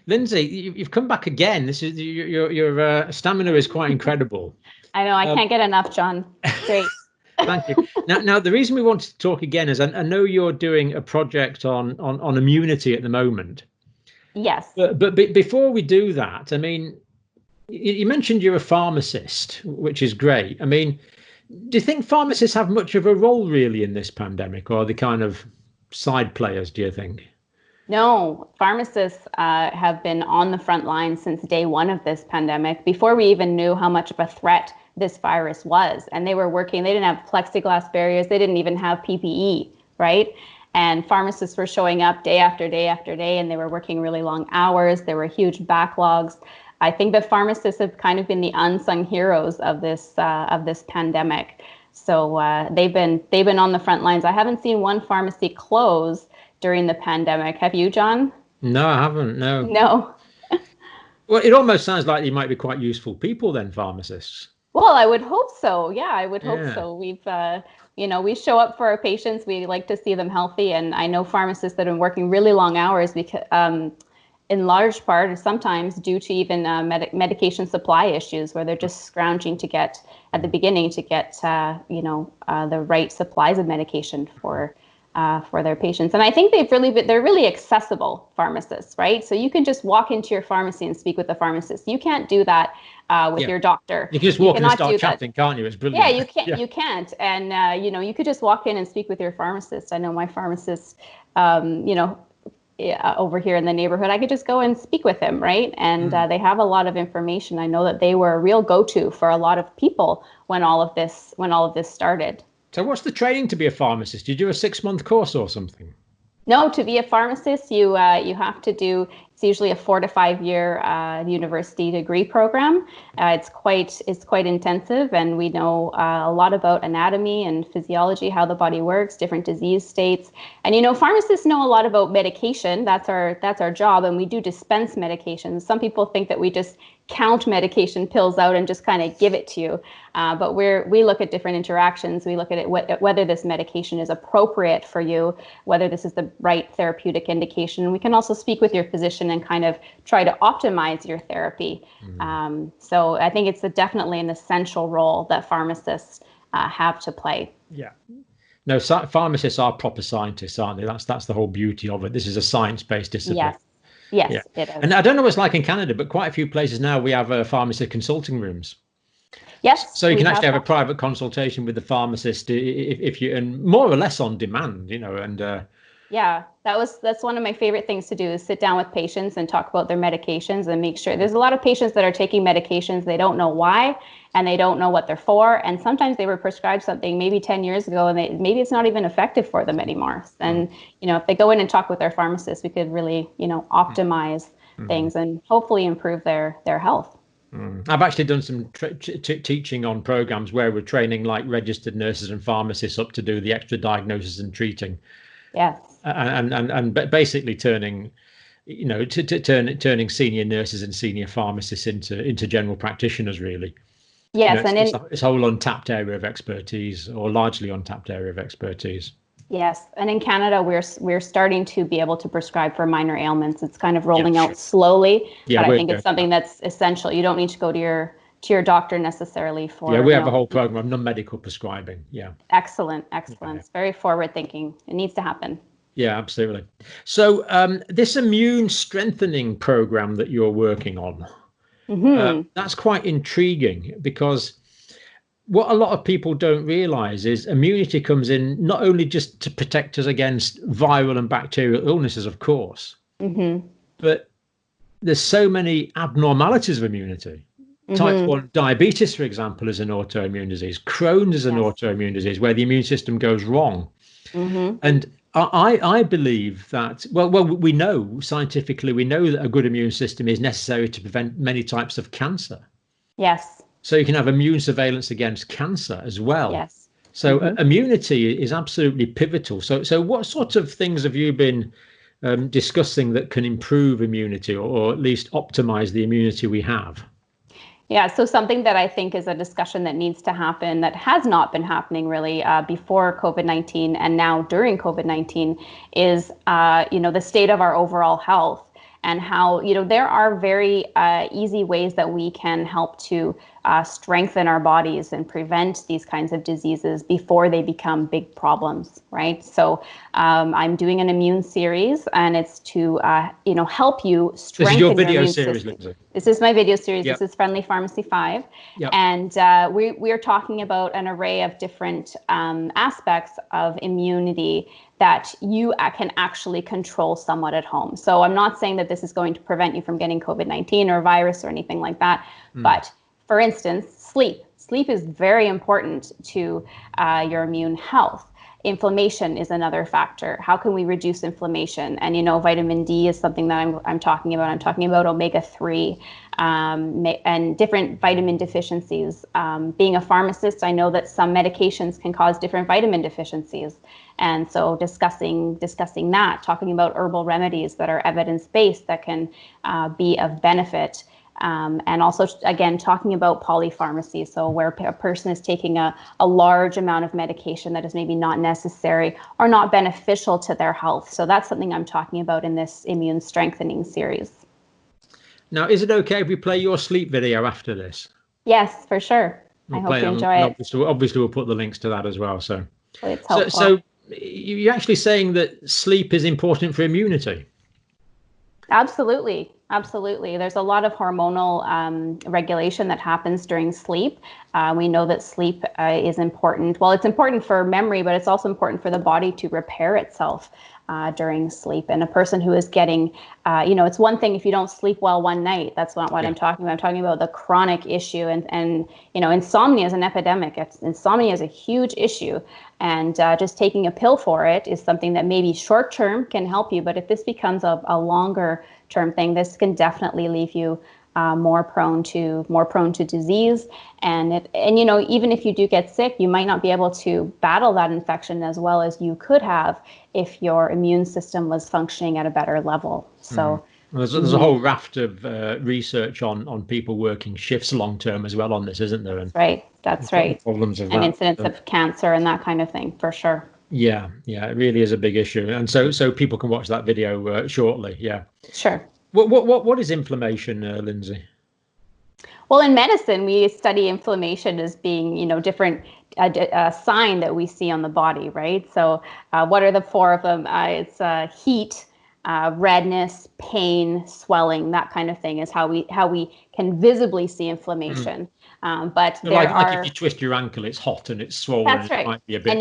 Lindsay, you've come back again. This is your stamina is quite incredible. I know, I can't get enough, John. Great. Thank you. Now, the reason we wanted to talk again is I know you're doing a project on immunity at the moment. Yes. But before we do that, I mean, you mentioned you're a pharmacist, which is great. I mean, do you think pharmacists have much of a role really in this pandemic, or are they kind of side players, do you think? No, pharmacists have been on the front line since day one of this pandemic, before we even knew how much of a threat this virus was. And they were working, they didn't have plexiglass barriers, they didn't even have PPE, right? And pharmacists were showing up day after day after day, and they were working really long hours. There were huge backlogs. I think the pharmacists have kind of been the unsung heroes of this pandemic. So they've been on the front lines. I haven't seen one pharmacy close during the pandemic. Have you, John? No, I haven't. No. No. Well, it almost sounds like you might be quite useful people then, pharmacists. Well, I would hope so. Yeah, I would hope so. We've, we show up for our patients. We like to see them healthy. And I know pharmacists that have been working really long hours because, in large part, or sometimes due to even medication supply issues, where they're just scrounging to get, at the beginning, to get, the right supplies of medication for their patients. And I think they're really accessible pharmacists, right? So you can just walk into your pharmacy and speak with the pharmacist. You can't do that with your doctor. You can just walk in and start chatting, can't you? It's brilliant. Yeah, you can't. Yeah. You can't. And you could just walk in and speak with your pharmacist. I know my pharmacist, over here in the neighborhood, I could just go and speak with him, right? And they have a lot of information. I know that they were a real go-to for a lot of people when all of this started. So what's the training to be a pharmacist? Do you do a 6-month course or something? No, to be a pharmacist, you have to do, it's usually a 4 to 5 year university degree program. It's quite intensive, and we know a lot about anatomy and physiology, how the body works, different disease states. And pharmacists know a lot about medication. That's our job, and we do dispense medications. Some people think that we just count medication pills out and just kind of give it to you. But we look at different interactions. We look at it whether this medication is appropriate for you, whether this is the right therapeutic indication. We can also speak with your physician and kind of try to optimize your therapy. So I think it's definitely an essential role that pharmacists have to play. Yeah. No, pharmacists are proper scientists, aren't they? That's the whole beauty of it. This is a science-based discipline. Yes, It is. And I don't know what it's like in Canada, but quite a few places now we have pharmacy consulting rooms. Yes. So you can actually have a private consultation with the pharmacist if you, and more or less on demand, and. Yeah, that's one of my favorite things to do, is sit down with patients and talk about their medications and make sure. There's a lot of patients that are taking medications, they don't know why, and they don't know what they're for. And sometimes they were prescribed something maybe 10 years ago, and maybe it's not even effective for them anymore. And, if they go in and talk with their pharmacist, we could really, optimize things and hopefully improve their health. I've actually done some teaching on programs where we're training like registered nurses and pharmacists up to do the extra diagnosis and treating. Yes. And basically turning senior nurses and senior pharmacists into general practitioners, really. Yes, it's a whole untapped area of expertise, or largely untapped area of expertise. Yes, and in Canada, we're starting to be able to prescribe for minor ailments. It's kind of rolling out slowly, but I think it's something that's essential. You don't need to go to your doctor necessarily for. Yeah, we have a whole program of non-medical prescribing. Yeah. Excellent. It's very forward thinking. It needs to happen. Yeah, absolutely. So this immune strengthening program that you're working on, that's quite intriguing, because what a lot of people don't realize is immunity comes in not only just to protect us against viral and bacterial illnesses, of course, but there's so many abnormalities of immunity. Type 1 diabetes, for example, is an autoimmune disease. Crohn's is an autoimmune disease where the immune system goes wrong. And I believe that, well, we know scientifically, we know that a good immune system is necessary to prevent many types of cancer. Yes. So you can have immune surveillance against cancer as well. Yes. So immunity is absolutely pivotal. So what sort of things have you been discussing that can improve immunity, or at least optimize the immunity we have? Yeah, so something that I think is a discussion that needs to happen, that has not been happening really before COVID-19 and now during COVID-19, is the state of our overall health. and how, there are very easy ways that we can help to strengthen our bodies and prevent these kinds of diseases before they become big problems, right? So I'm doing an immune series, and it's to, help you strengthen This is your video immune series, system. Lindsey. This is my video series. Yep. This is Friendly Pharmacy 5. Yep. And we are talking about an array of different aspects of immunity that you can actually control somewhat at home. So I'm not saying that this is going to prevent you from getting COVID-19 or virus or anything like that, but for instance, sleep. Sleep is very important to your immune health. Inflammation is another factor. How can we reduce inflammation? And vitamin D is something that I'm talking about. I'm talking about omega-3 and different vitamin deficiencies. Being a pharmacist, I know that some medications can cause different vitamin deficiencies. And so discussing that, talking about herbal remedies that are evidence-based that can be of benefit. And also, again, talking about polypharmacy, so where a person is taking a large amount of medication that is maybe not necessary or not beneficial to their health. So that's something I'm talking about in this immune strengthening series. Now, is it okay if we play your sleep video after this? Yes, for sure. I hope you enjoy it. Obviously, we'll put the links to that as well. So it's helpful. So you're actually saying that sleep is important for immunity? Absolutely. There's a lot of hormonal regulation that happens during sleep. We know that sleep is important. Well, it's important for memory, but it's also important for the body to repair itself during sleep. And a person who is getting, it's one thing if you don't sleep well one night. That's not what I'm talking about. I'm talking about the chronic issue. And insomnia is an epidemic. Insomnia is a huge issue. And just taking a pill for it is something that maybe short term can help you. But if this becomes a longer term thing, this can definitely leave you more prone to disease. And even if you do get sick, you might not be able to battle that infection as well as you could have if your immune system was functioning at a better level. So there's a whole raft of research on people working shifts long term as well on this, isn't there? That's right. Problems of and that. Incidence of cancer and that kind of thing, for sure. Yeah, it really is a big issue, and so people can watch that video shortly. Yeah, sure. What is inflammation, Lindsey? Well, in medicine, we study inflammation as being, different sign that we see on the body, right? So, what are the four of them? It's heat, redness, pain, swelling. That kind of thing is how we can visibly see inflammation. But there like if you twist your ankle, it's hot and it's swollen. That's right. It might be a bit...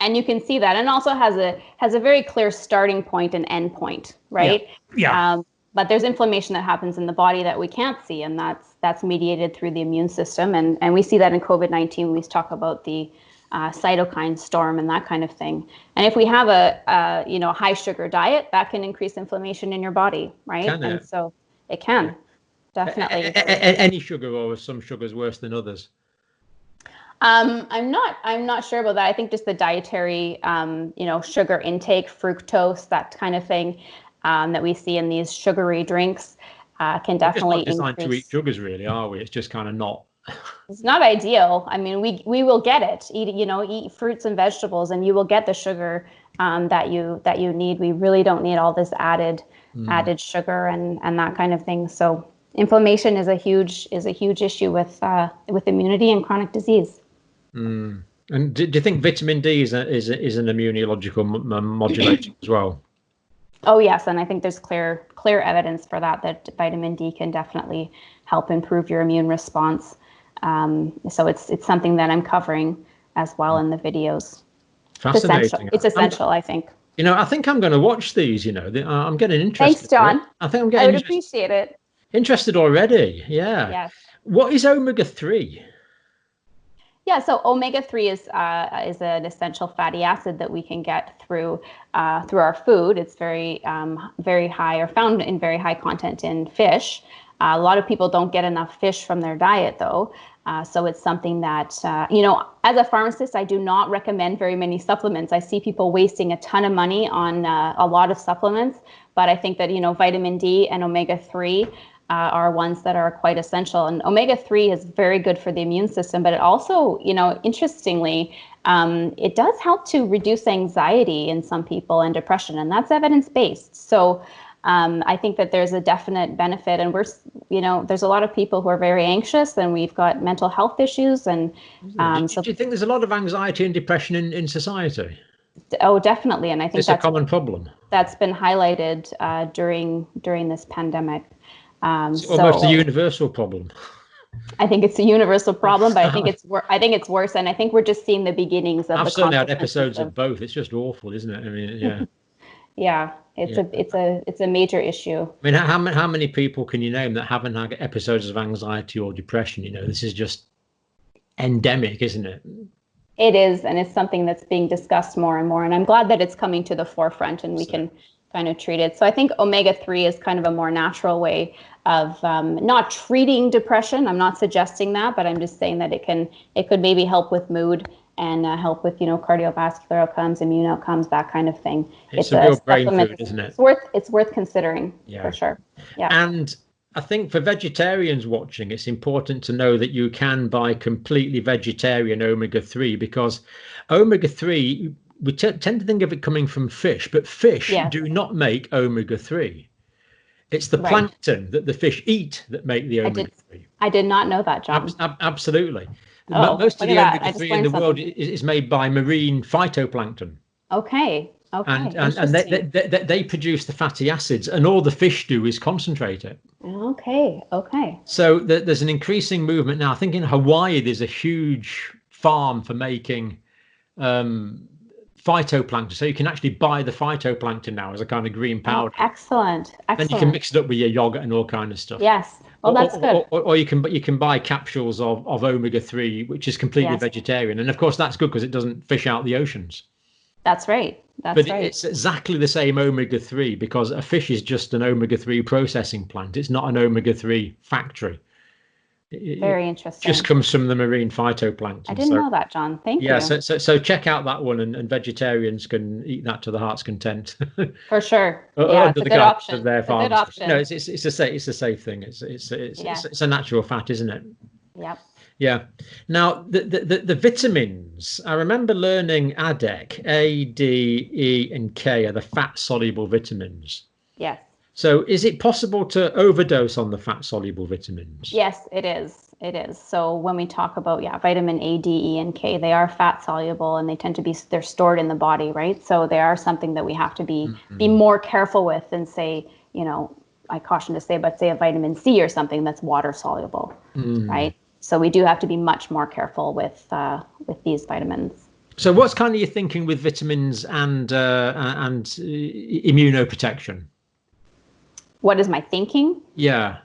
And you can see that, and also has a very clear starting point and end point, right? Yeah. But there's inflammation that happens in the body that we can't see, and that's mediated through the immune system. And we see that in COVID-19. We talk about the cytokine storm and that kind of thing. And if we have a high sugar diet, that can increase inflammation in your body, right? Can it? And so it can, definitely. Any sugar, or some sugars worse than others? I'm not sure about that. I think just the dietary, sugar intake, fructose, that kind of thing. That we see in these sugary drinks can definitely increase. We're not designed to eat sugars, really, are we? It's just kind of not. It's not ideal. I mean, we will get it. Eat fruits and vegetables, and you will get the sugar that you need. We really don't need all this added sugar and that kind of thing. So inflammation is a huge issue with immunity and chronic disease. And do you think vitamin D is an immunological modulator as well? Oh, yes. And I think there's clear evidence for that vitamin D can definitely help improve your immune response. So it's something that I'm covering as well in the videos. Fascinating. It's essential, I think. I think I'm going to watch these, I'm getting interested. Thanks, John. I think I'm getting I would appreciate it. Interested already. Yeah. Yes. What is omega-3? Yeah, so omega-3 is an essential fatty acid that we can get through our food. It's very high, or found in very high content in fish. A lot of people don't get enough fish from their diet, though. So it's something that, as a pharmacist, I do not recommend very many supplements. I see people wasting a ton of money on a lot of supplements, but I think that, vitamin D and omega-3 are ones that are quite essential. And omega-3 is very good for the immune system, but it also, interestingly, it does help to reduce anxiety in some people and depression, and that's evidence-based. So I think that there's a definite benefit, and there's a lot of people who are very anxious, and we've got mental health issues. And do you think there's a lot of anxiety and depression in society? Oh, definitely. And I think it's a common problem. That's been highlighted during this pandemic. It's almost a universal problem. I think it's a universal problem, but I think it's worse, and I think we're just seeing the beginnings of. I've certainly had episodes of both. It's just awful, isn't it? I mean, yeah. Yeah, it's a major issue. I mean, how many people can you name that haven't had episodes of anxiety or depression? This is just endemic, isn't it? It is, and it's something that's being discussed more and more, and I'm glad that it's coming to the forefront and we can kind of treat it. So I think omega-3 is kind of a more natural way of not treating depression. I'm not suggesting that, but I'm just saying that it could maybe help with mood and help with cardiovascular outcomes, immune outcomes, that kind of thing. It's a real brain food, isn't it? It's worth considering, for sure. Yeah. And I think for vegetarians watching, it's important to know that you can buy completely vegetarian omega-3, because omega-3, we tend to think of it coming from fish, but fish do not make omega-3. It's the plankton that the fish eat that make the omega-3. I did not know that, John. Absolutely. Most of the omega-3 in the world is made by marine phytoplankton. Okay. And they produce the fatty acids, and all the fish do is concentrate it. Okay. So there's an increasing movement now. I think in Hawaii there's a huge farm for making phytoplankton, so you can actually buy the phytoplankton now as a kind of green powder. Excellent. Then you can mix it up with your yogurt and all kind of stuff. Yes. Well, that's good. Or you can buy capsules of omega-3, which is completely vegetarian, and of course that's good because it doesn't fish out the oceans. That's right. It's exactly the same omega-3, because a fish is just an omega-3 processing plant. It's not an omega-3 factory. Very interesting. Just comes from the marine phytoplankton. I didn't know that, John. Thank you. Yeah, so check out that one, and vegetarians can eat that to the heart's content. For sure. Yeah, it's a good option. Of their farms. No, it's a safe thing. It's a natural fat, isn't it? Yep. Yeah. Now the vitamins. I remember learning ADEK, A, D, E, and K are the fat soluble vitamins. Yes. So is it possible to overdose on the fat soluble vitamins? Yes, it is. It is. So when we talk about vitamin A, D, E, and K, they are fat soluble, and they tend to they're stored in the body, right? So they are something that we have to be more careful with than, say, I caution to say, but say a vitamin C or something that's water soluble, right? So we do have to be much more careful with these vitamins. So what's kind of your thinking with vitamins and immunoprotection? What is my thinking? Yeah.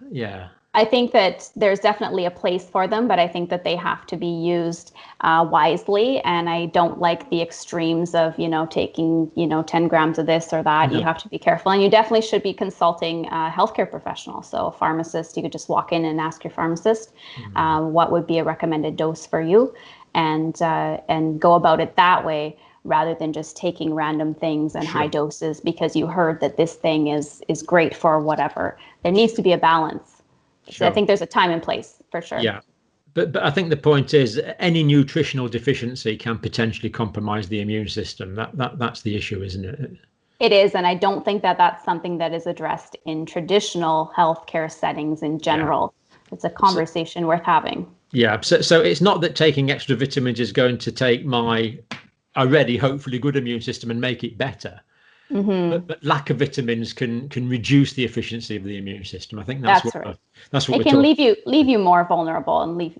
I think that there's definitely a place for them, but I think that they have to be used wisely. And I don't like the extremes of, taking, 10 grams of this or that. No. You have to be careful. And you definitely should be consulting a healthcare professional. So a pharmacist, you could just walk in and ask your pharmacist what would be a recommended dose for you, and go about it that way, rather than just taking random things in high doses because you heard that this thing is great for whatever. There needs to be a balance. So I think there's a time and place for sure. Yeah. But I think the point is any nutritional deficiency can potentially compromise the immune system. That's the issue, isn't it? It is. And I don't think that that's something that is addressed in traditional healthcare settings in general. Yeah. It's a conversation worth having. Yeah. So it's not that taking extra vitamins is going to take my already hopefully good immune system and make it better. But lack of vitamins can reduce the efficiency of the immune system. I think that's what it can leave you more vulnerable and leave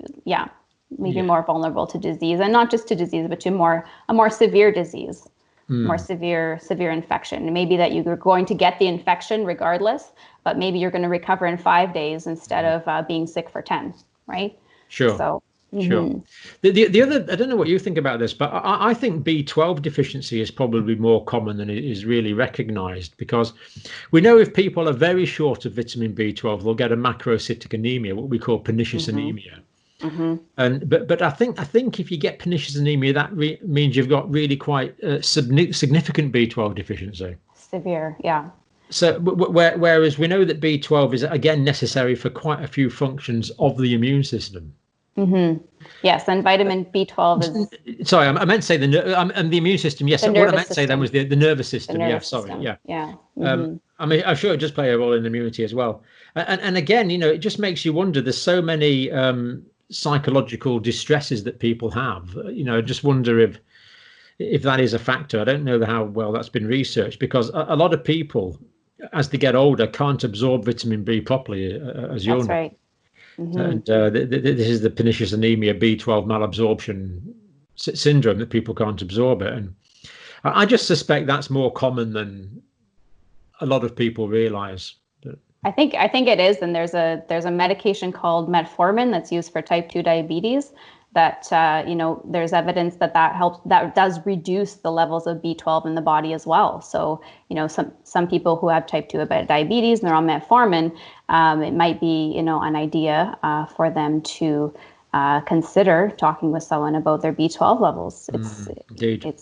you more vulnerable to disease, and not just to disease, but to a more severe disease, more severe infection. And maybe that you're going to get the infection regardless, but maybe you're going to recover in 5 days instead of being sick for 10, right? Sure. So. Sure. The other, I don't know what you think about this, but I think B12 deficiency is probably more common than it is really recognized, because we know if people are very short of vitamin B12, they'll get a macrocytic anemia, what we call pernicious anemia. And but I think if you get pernicious anemia, that means you've got really quite significant B12 deficiency. Severe, yeah. So whereas we know that B12 is again necessary for quite a few functions of the immune system. Yes, and vitamin B12 is. Sorry, I meant to say the immune system. Yes, what I meant to say then was the nervous system. Yeah, sorry. Yeah. I mean, I'm sure it does play a role in immunity as well. And again, it just makes you wonder. There's so many psychological distresses that people have. I just wonder if that is a factor. I don't know how well that's been researched, because a lot of people, as they get older, can't absorb vitamin B properly, as you'll know. That's right. And this is the pernicious anemia, B12 malabsorption syndrome, that people can't absorb it. And I just suspect that's more common than a lot of people realize. I think it is. And there's a medication called Metformin that's used for type 2 diabetes that, there's evidence that does reduce the levels of B12 in the body as well. So, some people who have type 2 diabetes and they're on Metformin, it might be, an idea for them to consider talking with someone about their B12 levels. Indeed.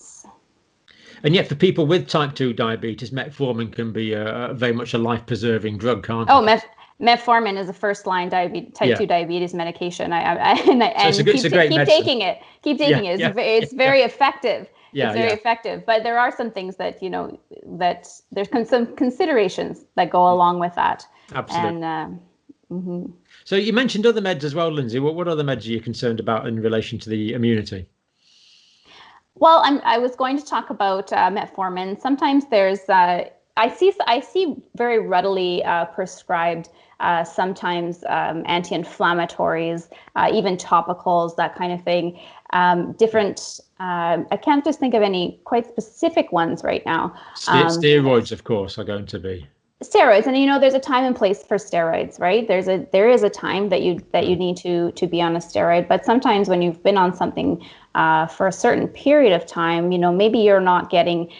And yet, for people with type 2 diabetes, metformin can be very much a life-preserving drug, can't it? Oh, Metformin is a first-line type 2 diabetes medication. Keep taking it. Keep taking it. It's very effective. It's very effective. But there are some things that, that there's some considerations that go along with that. Absolutely. And, So you mentioned other meds as well, Lindsey. What other meds are you concerned about in relation to the immunity? Well, I was going to talk about metformin. Sometimes there's I see very readily prescribed sometimes anti-inflammatories, even topicals, that kind of thing. Different. I can't just think of any quite specific ones right now. Steroids, of course, are going to be. Steroids, and there's a time and place for steroids, right? There is a time that you need to be on a steroid, but sometimes when you've been on something for a certain period of time, maybe you're not getting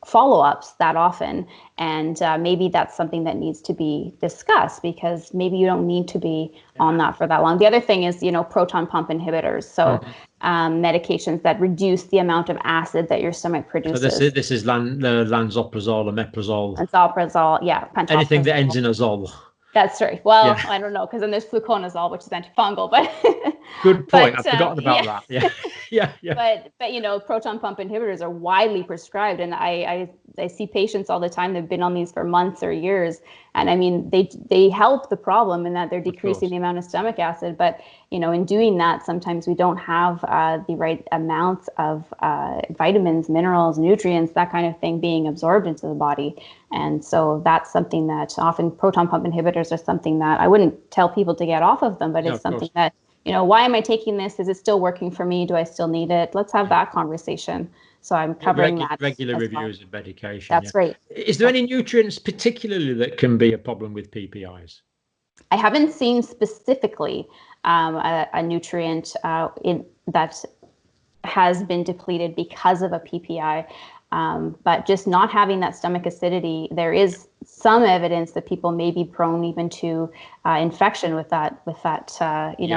follow-ups that often, and maybe that's something that needs to be discussed, because maybe you don't need to be on that for that long. The other thing is, proton pump inhibitors, so medications that reduce the amount of acid that your stomach produces. So this is lansoprazole or meprazole. Lansoprazole, yeah. Anything that ends in azole. That's right. Well, I don't know, because then there's fluconazole, which is antifungal, but good point. I've forgotten about that. Yeah. But proton pump inhibitors are widely prescribed, and I see patients all the time that've been on these for months or years, and I mean they help the problem in that they're decreasing the amount of stomach acid, but in doing that, sometimes we don't have the right amounts of vitamins, minerals, nutrients, that kind of thing being absorbed into the body. And so that's something that often proton pump inhibitors are something that I wouldn't tell people to get off of them, but it's something that, why am I taking this? Is it still working for me? Do I still need it? Let's have that conversation. So I'm covering that. Regular reviews of medication. That's right. Is there any nutrients particularly that can be a problem with PPIs? I haven't seen specifically a nutrient that has been depleted because of a PPI. But just not having that stomach acidity, there is some evidence that people may be prone even to infection with that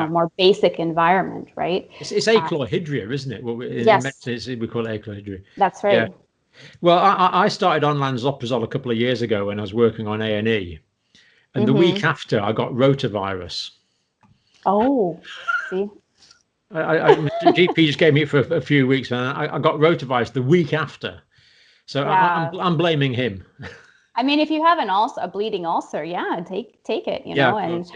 more basic environment, right? It's achlorhydria, isn't it? Yes. In medicine, we call it achlorhydria. That's right. Yeah. Well, I started on lansoprazole a couple of years ago when I was working on A&E, and the week after I got rotavirus. Oh, see. GP just gave me it for a few weeks, and I got rotavirus the week after. So I'm blaming him. I mean, if you have a bleeding ulcer, take it, it's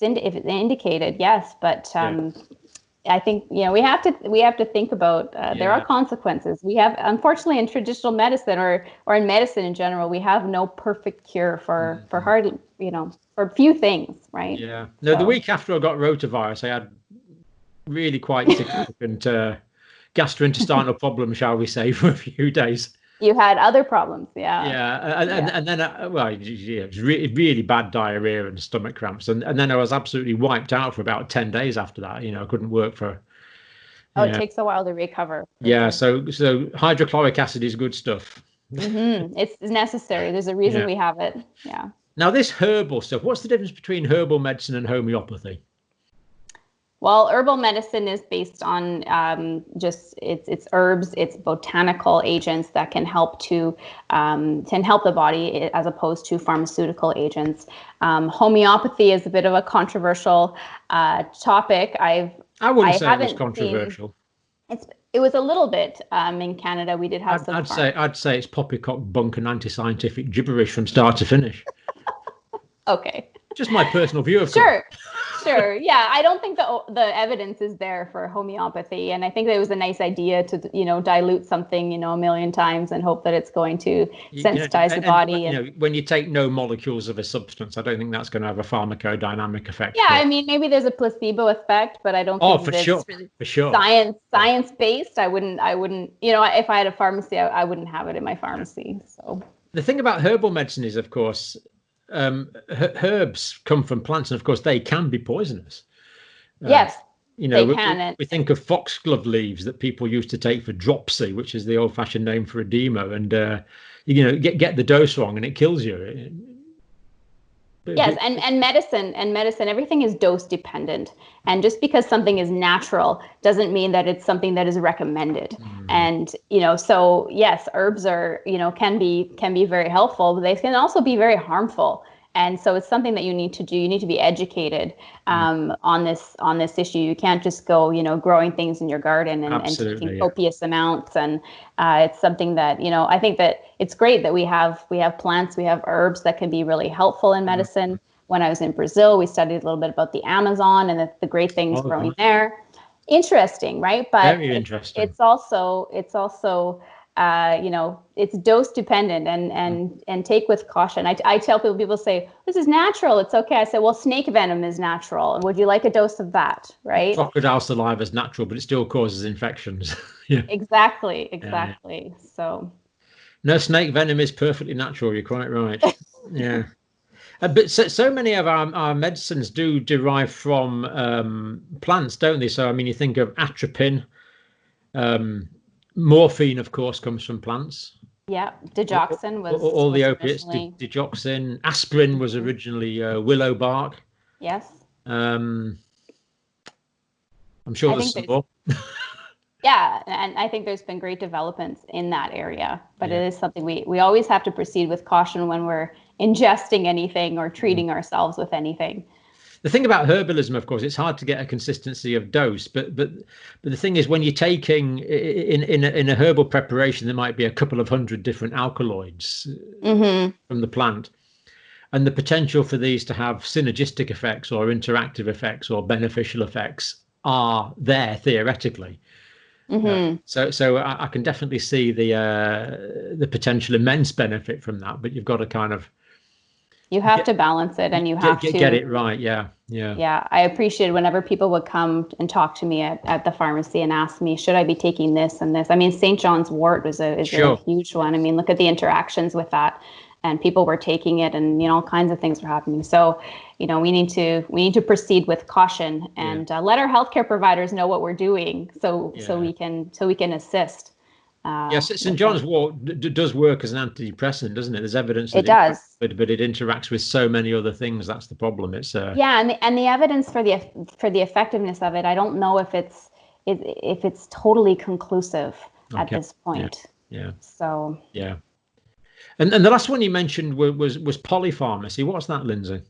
if it's indicated, yes, but I think we have to think about there are consequences. We have, unfortunately, in traditional medicine or in medicine in general, we have no perfect cure for hard, for few things, right? Yeah. No, so, the week after I got rotavirus, I had really quite significant gastrointestinal problems, shall we say, for a few days. You had other problems, and then it was really bad diarrhea and stomach cramps, and then I was absolutely wiped out for about 10 days after that. I couldn't work for. It takes a while to recover. Yeah, so hydrochloric acid is good stuff. It's necessary. There's a reason we have it. Yeah. Now this herbal stuff, what's the difference between herbal medicine and homeopathy? Well, herbal medicine is based on it's herbs, it's botanical agents that can help the body as opposed to pharmaceutical agents. Homeopathy is a bit of a controversial topic. I wouldn't say it was controversial. It was a little bit in Canada. We did have some. I'd say it's poppycock bunk and anti-scientific gibberish from start to finish. Okay. Just my personal view, of course. Sure. Yeah, I don't think the evidence is there for homeopathy, and I think it was a nice idea to dilute something a million times and hope that it's going to sensitize the body. And when you take no molecules of a substance, I don't think that's going to have a pharmacodynamic effect. Yeah, I mean, maybe there's a placebo effect, but I don't think it's really science based. I wouldn't. If I had a pharmacy, I wouldn't have it in my pharmacy. So the thing about herbal medicine is, of course, herbs come from plants, and of course they can be poisonous. Yes, they can. We think of foxglove leaves that people used to take for dropsy, which is the old-fashioned name for edema, and get the dose wrong and it kills you. Yes, and medicine, everything is dose dependent. And just because something is natural doesn't mean that it's something that is recommended. And, so yes, herbs are, can be very helpful, but they can also be very harmful. And so it's something that you need to do. You need to be educated on this issue. You can't just go, growing things in your garden and taking copious amounts. And it's something that, I think that it's great that we have plants, we have herbs that can be really helpful in medicine. When I was in Brazil, we studied a little bit about the Amazon and the great things growing there. Interesting, right? But very interesting. It's also it's dose dependent and take with caution. I tell people say, this is natural, it's okay. I say, well, snake venom is natural. And would you like a dose of that? Right? Crocodile saliva is natural, but it still causes infections. Yeah. Exactly. So no, snake venom is perfectly natural. You're quite right. Yeah. But so many of our medicines do derive from plants, don't they? So, I mean, you think of atropine, morphine, of course, comes from plants. Yeah, digoxin was all the opiates. Digoxin, aspirin was originally willow bark. Yes. I'm sure there's some more. Yeah, and I think there's been great developments in that area, but it is something we always have to proceed with caution when we're ingesting anything or treating ourselves with anything. The thing about herbalism, of course, it's hard to get a consistency of dose, but the thing is, when you're taking in a herbal preparation, there might be a couple of hundred different alkaloids from the plant, and the potential for these to have synergistic effects or interactive effects or beneficial effects are there theoretically. So I can definitely see the potential immense benefit from that, but you've got to you have to balance it, and you have to get it right. Yeah. I appreciate whenever people would come and talk to me at the pharmacy and ask me, should I be taking this and this? I mean, St. John's wort is a huge one. I mean, look at the interactions with that, and people were taking it, and all kinds of things were happening. So we need to proceed with caution and let our healthcare providers know what we're doing, so we can assist. Yes, St. John's wort does work as an antidepressant, doesn't it? There's evidence that it does, but it interacts with so many other things. That's the problem. It's and the evidence for the effectiveness of it, I don't know if it's totally conclusive at this point. Yeah. So yeah. And the last one you mentioned was polypharmacy. What's that, Lindsey?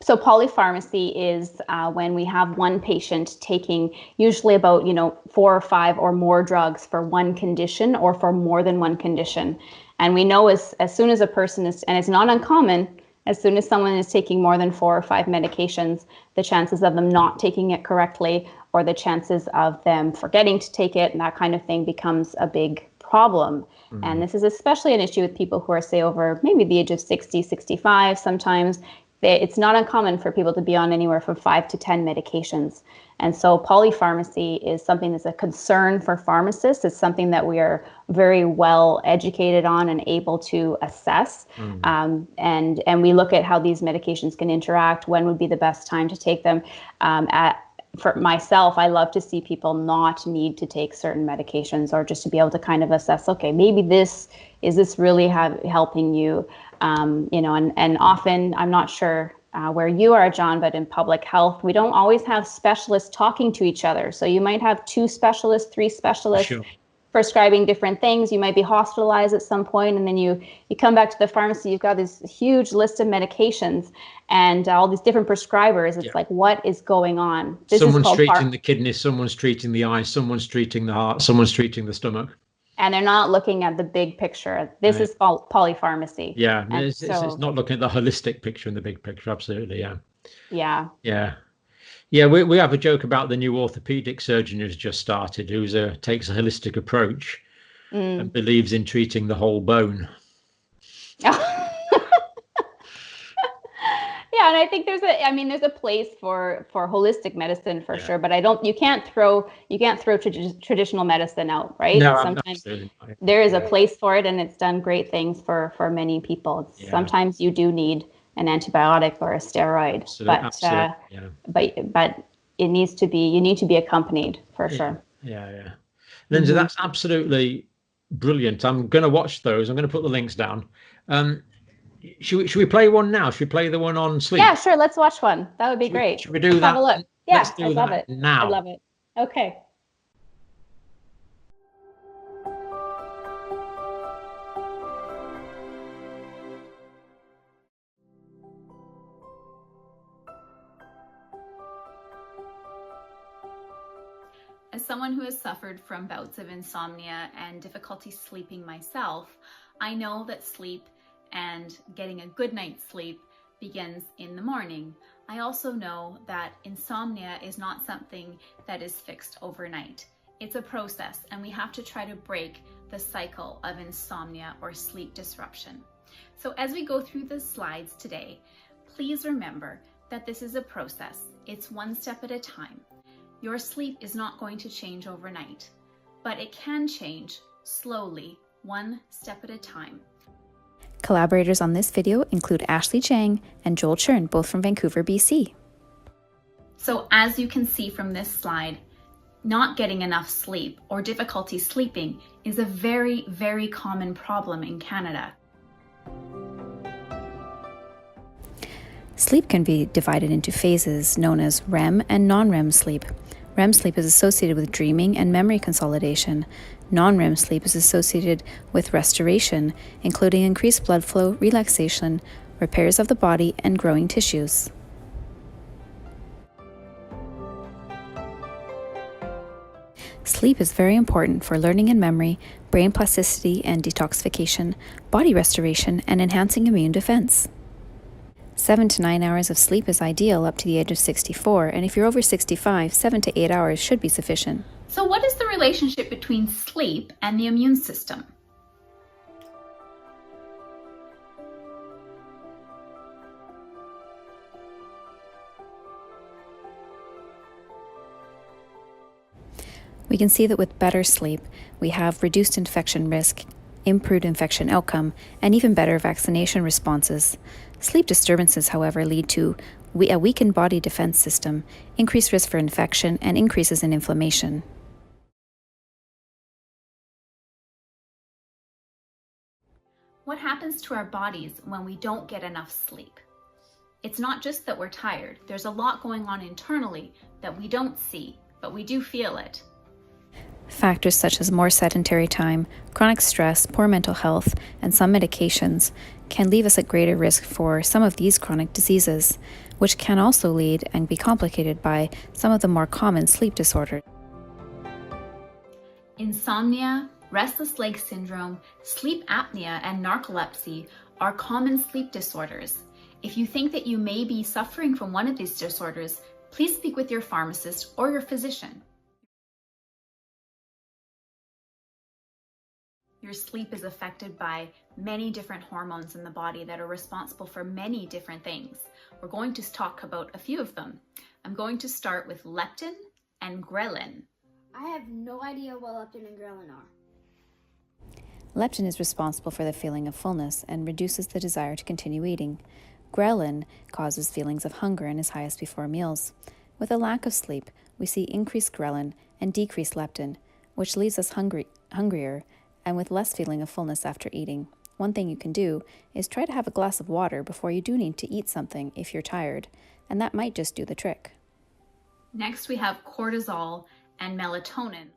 So polypharmacy is when we have one patient taking usually about 4 or 5 or more drugs for one condition or for more than one condition. And we know as soon as a person is, and it's not uncommon, as soon as someone is taking more than 4 or 5 medications, the chances of them not taking it correctly or the chances of them forgetting to take it and that kind of thing becomes a big problem. And this is especially an issue with people who are, say, over maybe the age of 60, 65 sometimes. It's not uncommon for people to be on anywhere from 5 to 10 medications. And so polypharmacy is something that's a concern for pharmacists. It's something that we are very well educated on and able to assess. And we look at how these medications can interact, when would be the best time to take them. For myself, I love to see people not need to take certain medications, or just to be able to kind of assess, okay, maybe this really helping you. And often, I'm not sure where you are, John, but in public health, we don't always have specialists talking to each other. So you might have 2 specialists, 3 specialists prescribing different things. You might be hospitalized at some point, and then you come back to the pharmacy, you've got this huge list of medications and all these different prescribers. It's like, what is going on? Someone's treating the kidneys, someone's treating the eyes, someone's treating the heart, someone's treating the stomach. And they're not looking at the big picture. This is called polypharmacy. Yeah, it's not looking at the holistic picture and the big picture. Absolutely, yeah. Yeah. Yeah. Yeah, we have a joke about the new orthopedic surgeon who's just started, who takes a holistic approach and believes in treating the whole bone. Yeah, and I think there's a place for holistic medicine for sure, but you can't throw traditional medicine out, right? No, sometimes absolutely. There is a place for it, and it's done great things for many people. Sometimes you do need an antibiotic or a steroid, but you need to be accompanied for sure. Yeah. Lindsey, that's absolutely brilliant. I'm going to watch those. I'm going to put the links down. Should we play one now? Should we play the one on sleep? Yeah, sure. Let's watch one. That would be great. Should we do that? Have a look. Yeah, Let's do love that it. now. I love it. Okay. As someone who has suffered from bouts of insomnia and difficulty sleeping myself, I know that sleep and getting a good night's sleep begins in the morning. I also know that insomnia is not something that is fixed overnight. It's a process, and we have to try to break the cycle of insomnia or sleep disruption. So as we go through the slides today, please remember that this is a process. It's one step at a time. Your sleep is not going to change overnight, but it can change slowly, one step at a time. Collaborators on this video include Ashley Chang and Joel Churn, both from Vancouver, BC. So as you can see from this slide, not getting enough sleep or difficulty sleeping is a very, very common problem in Canada. Sleep can be divided into phases known as REM and non-REM sleep. REM sleep is associated with dreaming and memory consolidation. Non-REM sleep is associated with restoration, including increased blood flow, relaxation, repairs of the body, and growing tissues. Sleep is very important for learning and memory, brain plasticity and detoxification, body restoration, and enhancing immune defense. 7 to 9 hours of sleep is ideal up to the age of 64, and if you're over 65, 7 to 8 hours should be sufficient. So what is the relationship between sleep and the immune system? We can see that with better sleep, we have reduced infection risk, improved infection outcome, and even better vaccination responses. Sleep disturbances, however, lead to a weakened body defense system, increased risk for infection, and increases in inflammation. What happens to our bodies when we don't get enough sleep? It's not just that we're tired. There's a lot going on internally that we don't see, but we do feel it. Factors such as more sedentary time, chronic stress, poor mental health, and some medications can leave us at greater risk for some of these chronic diseases, which can also lead and be complicated by some of the more common sleep disorders. Insomnia, restless leg syndrome, sleep apnea, and narcolepsy are common sleep disorders. If you think that you may be suffering from one of these disorders, please speak with your pharmacist or your physician. Your sleep is affected by many different hormones in the body that are responsible for many different things. We're going to talk about a few of them. I'm going to start with leptin and ghrelin. I have no idea what leptin and ghrelin are. Leptin is responsible for the feeling of fullness and reduces the desire to continue eating. Ghrelin causes feelings of hunger and is highest before meals. With a lack of sleep, we see increased ghrelin and decreased leptin, which leaves us hungrier and with less feeling of fullness after eating. One thing you can do is try to have a glass of water before you do need to eat something if you're tired, and that might just do the trick. Next, we have cortisol and melatonin.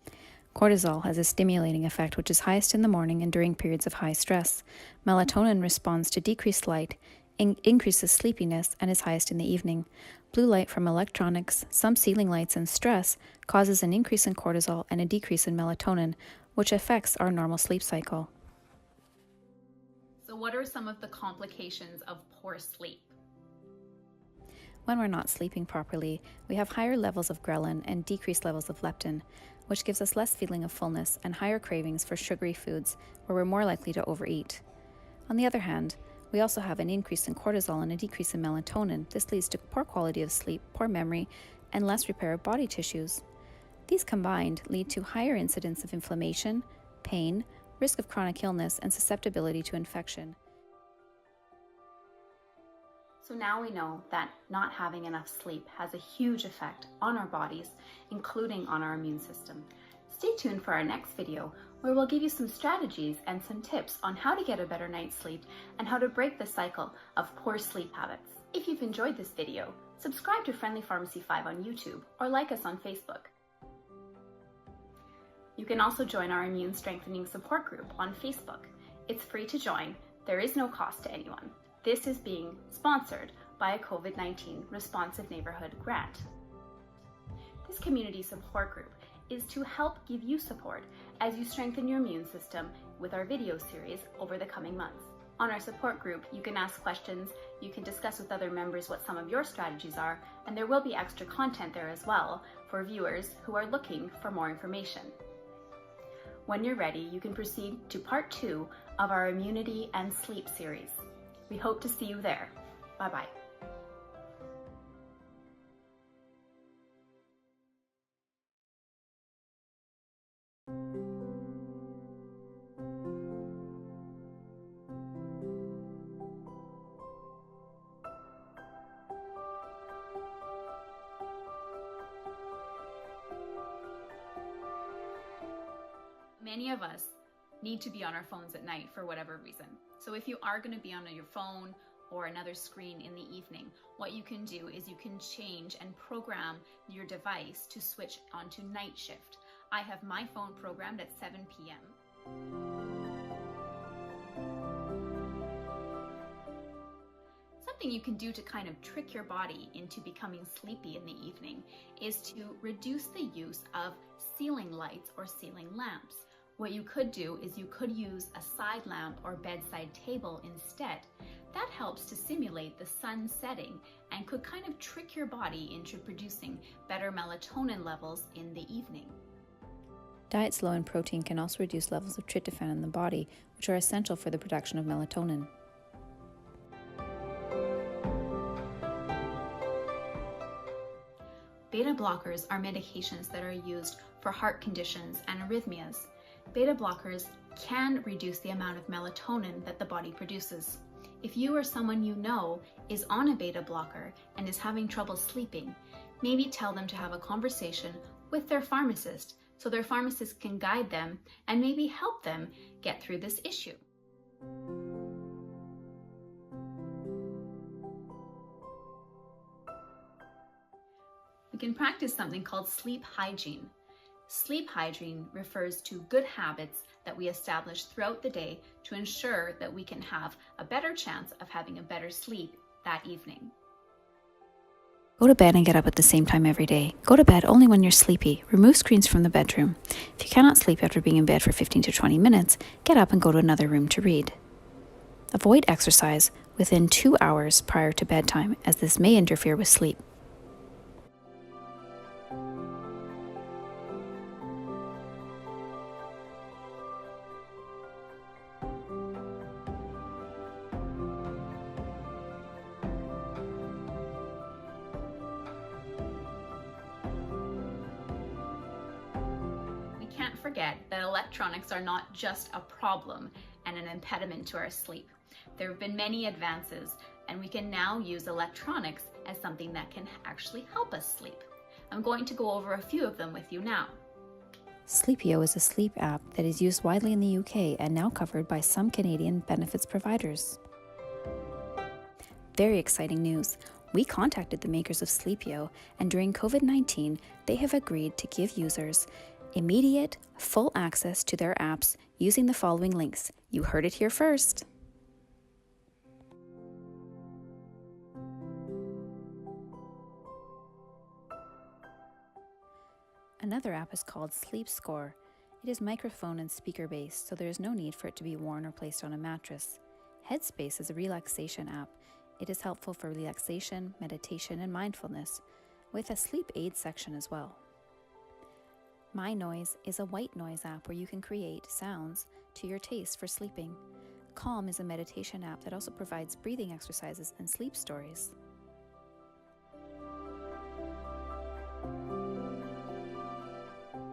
Cortisol has a stimulating effect which is highest in the morning and during periods of high stress. Melatonin responds to decreased light, increases sleepiness, and is highest in the evening. Blue light from electronics, some ceiling lights, and stress causes an increase in cortisol and a decrease in melatonin, which affects our normal sleep cycle. So what are some of the complications of poor sleep? When we're not sleeping properly, we have higher levels of ghrelin and decreased levels of leptin, which gives us less feeling of fullness and higher cravings for sugary foods, where we're more likely to overeat. On the other hand, we also have an increase in cortisol and a decrease in melatonin. This leads to poor quality of sleep, poor memory, and less repair of body tissues. These combined lead to higher incidence of inflammation, pain, risk of chronic illness, and susceptibility to infection. So now we know that not having enough sleep has a huge effect on our bodies, including on our immune system. Stay tuned for our next video, where we'll give you some strategies and some tips on how to get a better night's sleep and how to break the cycle of poor sleep habits. If you've enjoyed this video, subscribe to Friendly Pharmacy 5 on YouTube or like us on Facebook. You can also join our immune strengthening support group on Facebook. It's free to join. There is no cost to anyone. This is being sponsored by a COVID-19 Responsive Neighborhood grant. This community support group is to help give you support as you strengthen your immune system with our video series over the coming months. On our support group, you can ask questions, you can discuss with other members what some of your strategies are, and there will be extra content there as well for viewers who are looking for more information. When you're ready, you can proceed to part 2 of our immunity and sleep series. We hope to see you there. Bye-bye. Many of us need to be on our phones at night for whatever reason. So if you are going to be on your phone or another screen in the evening, what you can do is you can change and program your device to switch onto night shift. I have my phone programmed at 7 p.m. Something you can do to kind of trick your body into becoming sleepy in the evening is to reduce the use of ceiling lights or ceiling lamps. What you could do is you could use a side lamp or bedside table instead. That helps to simulate the sun setting and could kind of trick your body into producing better melatonin levels in the evening. Diets low in protein can also reduce levels of tryptophan in the body, which are essential for the production of melatonin. Beta blockers are medications that are used for heart conditions and arrhythmias. Beta blockers can reduce the amount of melatonin that the body produces. If you or someone you know is on a beta blocker and is having trouble sleeping, maybe tell them to have a conversation with their pharmacist so their pharmacist can guide them and maybe help them get through this issue. We can practice something called sleep hygiene. Sleep hygiene refers to good habits that we establish throughout the day to ensure that we can have a better chance of having a better sleep that evening. Go to bed and get up at the same time every day. Go to bed only when you're sleepy. Remove screens from the bedroom. If you cannot sleep after being in bed for 15 to 20 minutes, get up and go to another room to read. Avoid exercise within 2 hours prior to bedtime, as this may interfere with sleep. Forget that electronics are not just a problem and an impediment to our sleep. There have been many advances, and we can now use electronics as something that can actually help us sleep. I'm going to go over a few of them with you now. Sleepio is a sleep app that is used widely in the UK and now covered by some Canadian benefits providers. Very exciting news. We contacted the makers of Sleepio, and during COVID-19, they have agreed to give users immediate, full access to their apps using the following links. You heard it here first. Another app is called Sleep Score. It is microphone and speaker based, so there is no need for it to be worn or placed on a mattress. Headspace is a relaxation app. It is helpful for relaxation, meditation, and mindfulness, with a sleep aid section as well. My Noise is a white noise app where you can create sounds to your taste for sleeping. Calm is a meditation app that also provides breathing exercises and sleep stories.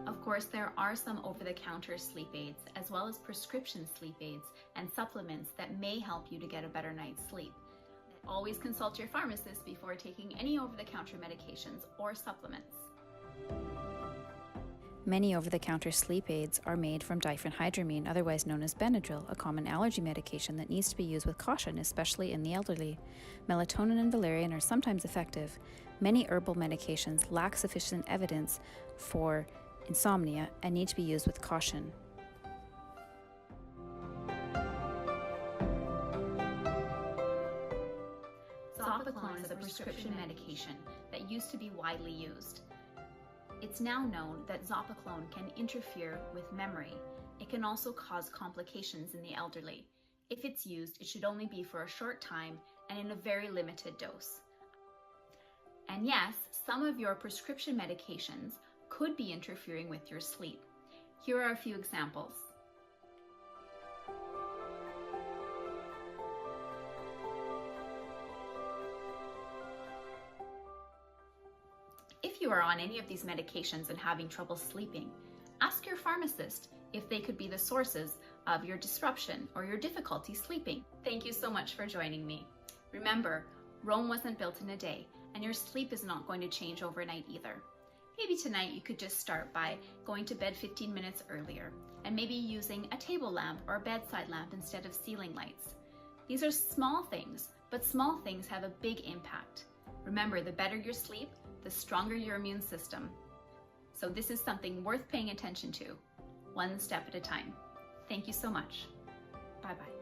Of course, there are some over-the-counter sleep aids, as well as prescription sleep aids and supplements that may help you to get a better night's sleep. Always consult your pharmacist before taking any over-the-counter medications or supplements. Many over-the-counter sleep aids are made from diphenhydramine, otherwise known as Benadryl, a common allergy medication that needs to be used with caution, especially in the elderly. Melatonin and valerian are sometimes effective. Many herbal medications lack sufficient evidence for insomnia and need to be used with caution. Zopiclone is a prescription medication that used to be widely used. It's now known that Zopiclone can interfere with memory. It can also cause complications in the elderly. If it's used, it should only be for a short time and in a very limited dose. And yes, some of your prescription medications could be interfering with your sleep. Here are a few examples. If you are on any of these medications and having trouble sleeping, ask your pharmacist if they could be the sources of your disruption or your difficulty sleeping. Thank you so much for joining me. Remember, Rome wasn't built in a day, and your sleep is not going to change overnight either. Maybe tonight you could just start by going to bed 15 minutes earlier and maybe using a table lamp or a bedside lamp instead of ceiling lights. These are small things, but small things have a big impact. Remember, the better your sleep, the stronger your immune system. So this is something worth paying attention to, one step at a time. Thank you so much. Bye-bye.